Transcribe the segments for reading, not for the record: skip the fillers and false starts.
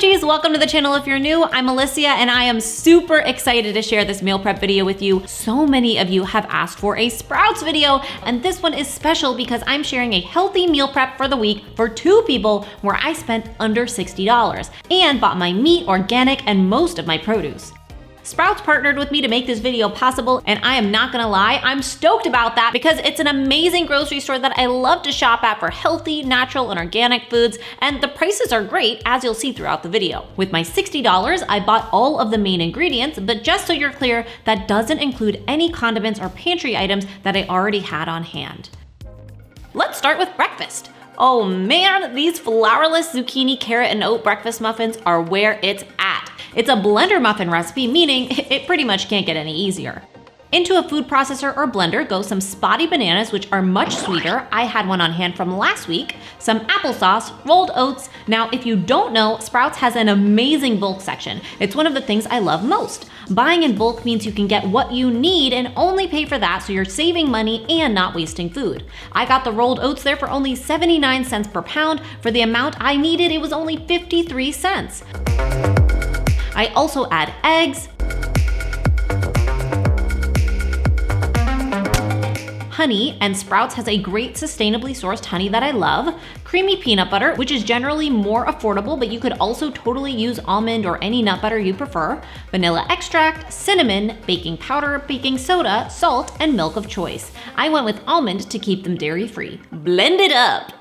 veggies, welcome to the channel if you're new. I'm Alyssia and I am super excited to share this meal prep video with you. So many of you have asked for a Sprouts video, and this one is special because I'm sharing a healthy meal prep for the week for 2 people where I spent under $60 and bought my meat, organic, and most of my produce. Sprouts partnered with me to make this video possible, and I am not gonna lie, I'm stoked about that because it's an amazing grocery store that I love to shop at for healthy, natural, and organic foods, and the prices are great, as you'll see throughout the video. With my $60, I bought all of the main ingredients, but just so you're clear, that doesn't include any condiments or pantry items that I already had on hand. Let's start with breakfast. Oh man, these flourless zucchini, carrot, and oat breakfast muffins are where it's at. It's a blender muffin recipe, meaning it pretty much can't get any easier. Into a food processor or blender go some spotty bananas, which are much sweeter. I had one on hand from last week, some applesauce, rolled oats. Now, if you don't know, Sprouts has an amazing bulk section. It's one of the things I love most. Buying in bulk means you can get what you need and only pay for that, so you're saving money and not wasting food. I got the rolled oats there for only 79 cents per pound. For the amount I needed, it was only 53 cents. I also add eggs, honey, and Sprouts has a great sustainably sourced honey that I love, creamy peanut butter, which is generally more affordable, but you could also totally use almond or any nut butter you prefer, vanilla extract, cinnamon, baking powder, baking soda, salt, and milk of choice. I went with almond to keep them dairy-free. Blend it up!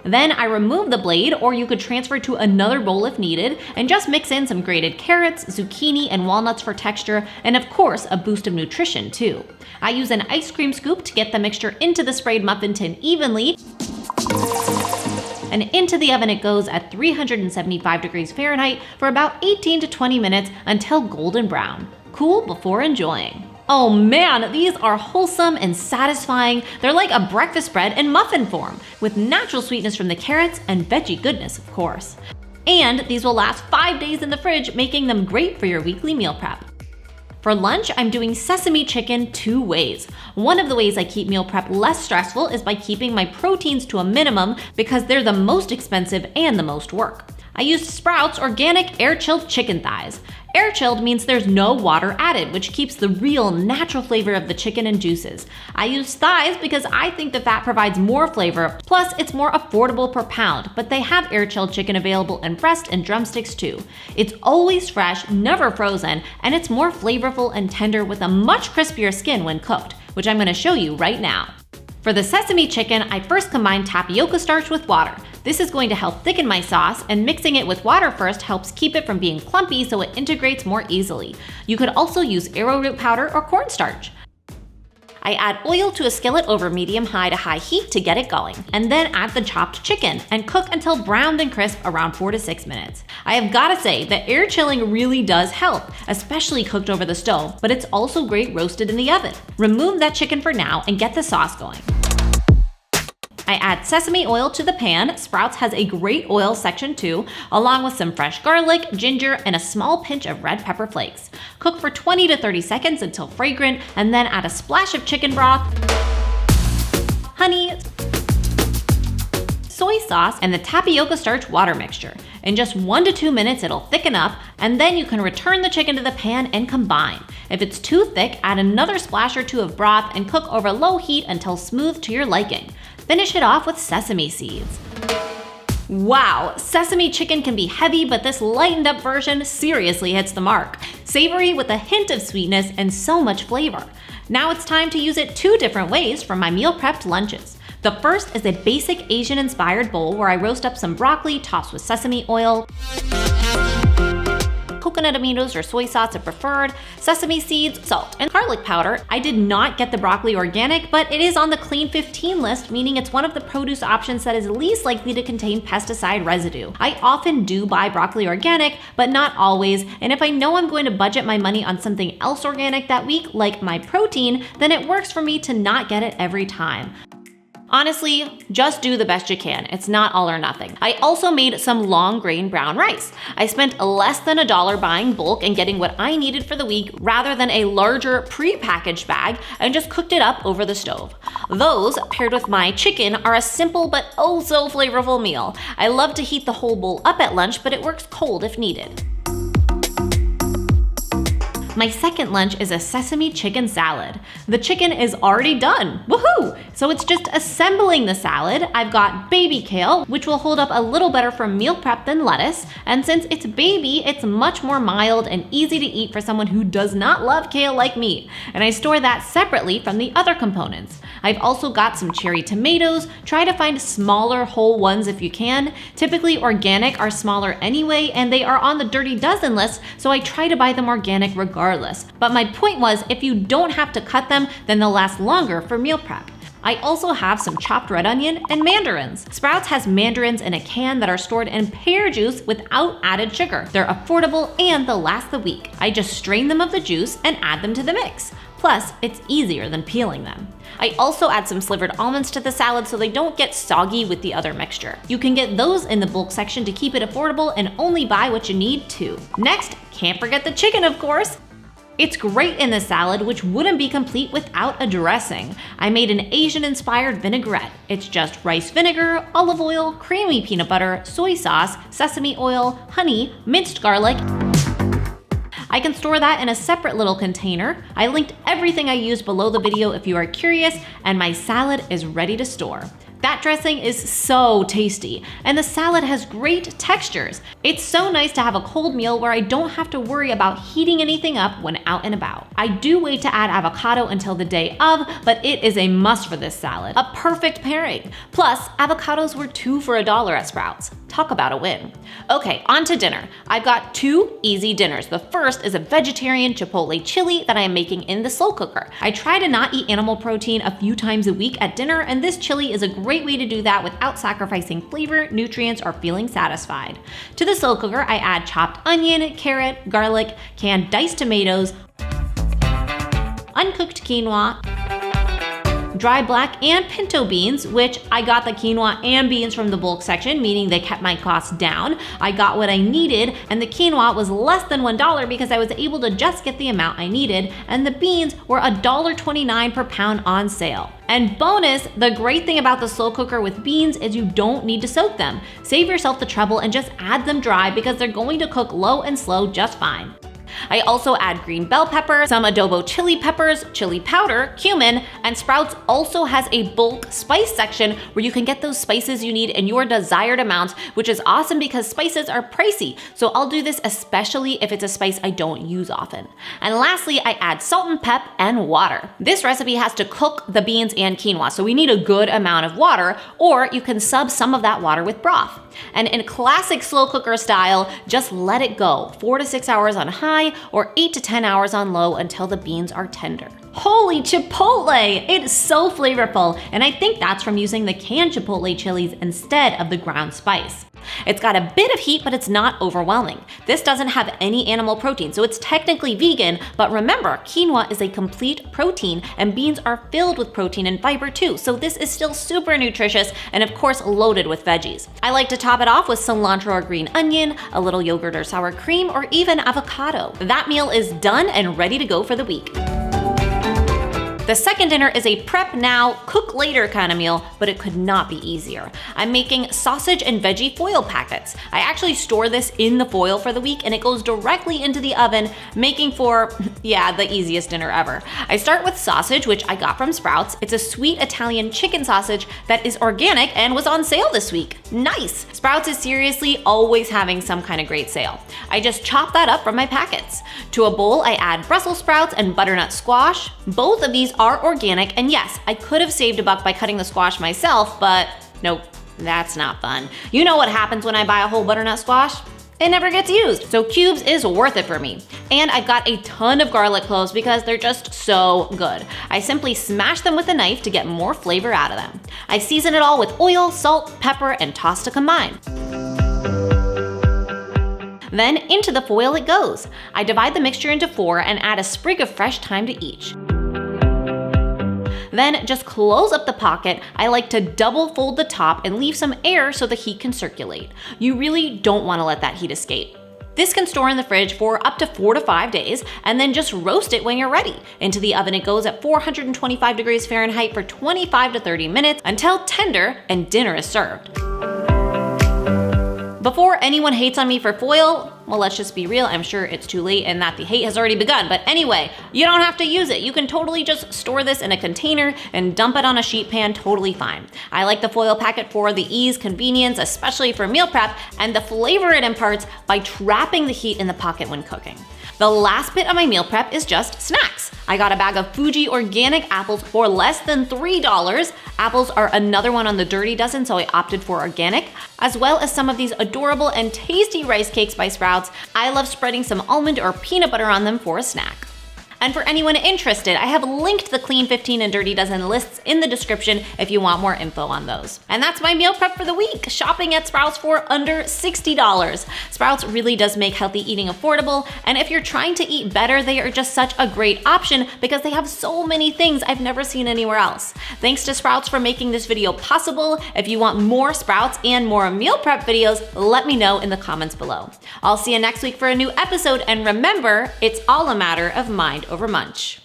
Then I remove the blade, or you could transfer to another bowl if needed, and just mix in some grated carrots, zucchini, and walnuts for texture, and of course, a boost of nutrition too. I use an ice cream scoop to get the mixture into the sprayed muffin tin evenly, and into the oven it goes at 375 degrees Fahrenheit for about 18 to 20 minutes until golden brown. Cool before enjoying. Oh man, these are wholesome and satisfying. They're like a breakfast bread in muffin form, with natural sweetness from the carrots and veggie goodness, of course. And these will last 5 days in the fridge, making them great for your weekly meal prep. For lunch, I'm doing sesame chicken 2 ways. One of the ways I keep meal prep less stressful is by keeping my proteins to a minimum because they're the most expensive and the most work. I used Sprouts organic air-chilled chicken thighs. Air-chilled means there's no water added, which keeps the real natural flavor of the chicken and juices. I used thighs because I think the fat provides more flavor, plus it's more affordable per pound, but they have air-chilled chicken available in breast and drumsticks too. It's always fresh, never frozen, and it's more flavorful and tender with a much crispier skin when cooked, which I'm gonna show you right now. For the sesame chicken, I first combine tapioca starch with water. This is going to help thicken my sauce, and mixing it with water first helps keep it from being clumpy so it integrates more easily. You could also use arrowroot powder or cornstarch. I add oil to a skillet over medium-high to high heat to get it going, and then add the chopped chicken and cook until browned and crisp around 4 to 6 minutes. I have gotta say that air chilling really does help, especially cooked over the stove, but it's also great roasted in the oven. Remove that chicken for now and get the sauce going. I add sesame oil to the pan. Sprouts has a great oil section too, along with some fresh garlic, ginger, and a small pinch of red pepper flakes. Cook for 20 to 30 seconds until fragrant, and then add a splash of chicken broth, honey, soy sauce, and the tapioca starch water mixture. In just 1 to 2 minutes, it'll thicken up, and then you can return the chicken to the pan and combine. If it's too thick, add another splash or 2 of broth and cook over low heat until smooth to your liking. Finish it off with sesame seeds. Wow, sesame chicken can be heavy, but this lightened up version seriously hits the mark. Savory with a hint of sweetness and so much flavor. Now it's time to use it 2 different ways for my meal prepped lunches. The first is a basic Asian-inspired bowl where I roast up some broccoli tossed with sesame oil, coconut aminos or soy sauce if preferred, sesame seeds, salt, and garlic powder. I did not get the broccoli organic, but it is on the Clean 15 list, meaning it's one of the produce options that is least likely to contain pesticide residue. I often do buy broccoli organic, but not always, and if I know I'm going to budget my money on something else organic that week, like my protein, then it works for me to not get it every time. Honestly, just do the best you can. It's not all or nothing. I also made some long grain brown rice. I spent less than $1 buying bulk and getting what I needed for the week rather than a larger pre-packaged bag, and just cooked it up over the stove. Those, paired with my chicken, are a simple but oh so flavorful meal. I love to heat the whole bowl up at lunch, but it works cold if needed. My second lunch is a sesame chicken salad. The chicken is already done, woohoo! So it's just assembling the salad. I've got baby kale, which will hold up a little better for meal prep than lettuce, and since it's baby, it's much more mild and easy to eat for someone who does not love kale like me, and I store that separately from the other components. I've also got some cherry tomatoes. Try to find smaller whole ones if you can. Typically organic are smaller anyway, and they are on the dirty dozen list, so I try to buy them organic regardless. But my point was, if you don't have to cut them, then they'll last longer for meal prep. I also have some chopped red onion and mandarins. Sprouts has mandarins in a can that are stored in pear juice without added sugar. They're affordable and they'll last the week. I just strain them of the juice and add them to the mix. Plus, it's easier than peeling them. I also add some slivered almonds to the salad so they don't get soggy with the other mixture. You can get those in the bulk section to keep it affordable and only buy what you need too. Next, can't forget the chicken, of course. It's great in the salad, which wouldn't be complete without a dressing. I made an Asian-inspired vinaigrette. It's just rice vinegar, olive oil, creamy peanut butter, soy sauce, sesame oil, honey, minced garlic. I can store that in a separate little container. I linked everything I used below the video if you are curious, and my salad is ready to store. That dressing is so tasty, and the salad has great textures. It's so nice to have a cold meal where I don't have to worry about heating anything up when out and about. I do wait to add avocado until the day of, but it is a must for this salad. A perfect pairing. Plus, avocados were 2 for $1 at Sprouts. Talk about a win. Okay, on to dinner. I've got 2 easy dinners. The first is a vegetarian chipotle chili that I am making in the slow cooker. I try to not eat animal protein a few times a week at dinner, and this chili is a great way to do that without sacrificing flavor, nutrients, or feeling satisfied. To the slow cooker, I add chopped onion, carrot, garlic, canned diced tomatoes, uncooked quinoa, dry black and pinto beans, which I got the quinoa and beans from the bulk section, meaning they kept my costs down. I got what I needed, and the quinoa was less than $1 because I was able to just get the amount I needed, and the beans were $1.29 per pound on sale. And bonus, the great thing about the slow cooker with beans is you don't need to soak them. Save yourself the trouble and just add them dry because they're going to cook low and slow just fine. I also add green bell pepper, some adobo chili peppers, chili powder, cumin, and Sprouts also has a bulk spice section where you can get those spices you need in your desired amounts, which is awesome because spices are pricey. So I'll do this especially if it's a spice I don't use often. And lastly, I add salt and pep and water. This recipe has to cook the beans and quinoa, so we need a good amount of water, or you can sub some of that water with broth. And in classic slow cooker style, just let it go, 4 to 6 hours on high or 8 to 10 hours on low until the beans are tender. Holy chipotle! It's so flavorful, and I think that's from using the canned chipotle chilies instead of the ground spice. It's got a bit of heat, but it's not overwhelming. This doesn't have any animal protein, so it's technically vegan, but remember, quinoa is a complete protein, and beans are filled with protein and fiber too, so this is still super nutritious and of course loaded with veggies. I like to top it off with cilantro or green onion, a little yogurt or sour cream, or even avocado. That meal is done and ready to go for the week. The second dinner is a prep now, cook later kind of meal, but it could not be easier. I'm making sausage and veggie foil packets. I actually store this in the foil for the week and it goes directly into the oven, making for, yeah, the easiest dinner ever. I start with sausage, which I got from Sprouts. It's a sweet Italian chicken sausage that is organic and was on sale this week. Nice! Sprouts is seriously always having some kind of great sale. I just chop that up from my packets. To a bowl, I add Brussels sprouts and butternut squash. Both of these are organic, and yes, I could have saved $1 by cutting the squash myself, but nope, that's not fun. You know what happens when I buy a whole butternut squash? It never gets used, so cubes is worth it for me. And I've got a ton of garlic cloves because they're just so good. I simply smash them with a knife to get more flavor out of them. I season it all with oil, salt, pepper, and toss to combine. Then into the foil it goes. I divide the mixture into 4 and add a sprig of fresh thyme to each. Then just close up the pocket. I like to double fold the top and leave some air so the heat can circulate. You really don't want to let that heat escape. This can store in the fridge for up to 4 to 5 days, and then just roast it when you're ready. Into the oven it goes at 425 degrees Fahrenheit for 25 to 30 minutes until tender and dinner is served. Before anyone hates on me for foil, well, let's just be real, I'm sure it's too late and that the hate has already begun. But anyway, you don't have to use it. You can totally just store this in a container and dump it on a sheet pan, totally fine. I like the foil packet for the ease, convenience, especially for meal prep, and the flavor it imparts by trapping the heat in the pocket when cooking. The last bit of my meal prep is just snacks. I got a bag of Fuji organic apples for less than $3. Apples are another one on the dirty dozen, so I opted for organic, as well as some of these adorable and tasty rice cakes by Sprouts. I love spreading some almond or peanut butter on them for a snack. And for anyone interested, I have linked the Clean 15 and Dirty Dozen lists in the description if you want more info on those. And that's my meal prep for the week, shopping at Sprouts for under $60. Sprouts really does make healthy eating affordable, and if you're trying to eat better, they are just such a great option because they have so many things I've never seen anywhere else. Thanks to Sprouts for making this video possible. If you want more Sprouts and more meal prep videos, let me know in the comments below. I'll see you next week for a new episode, and remember, it's all a matter of mind over munch.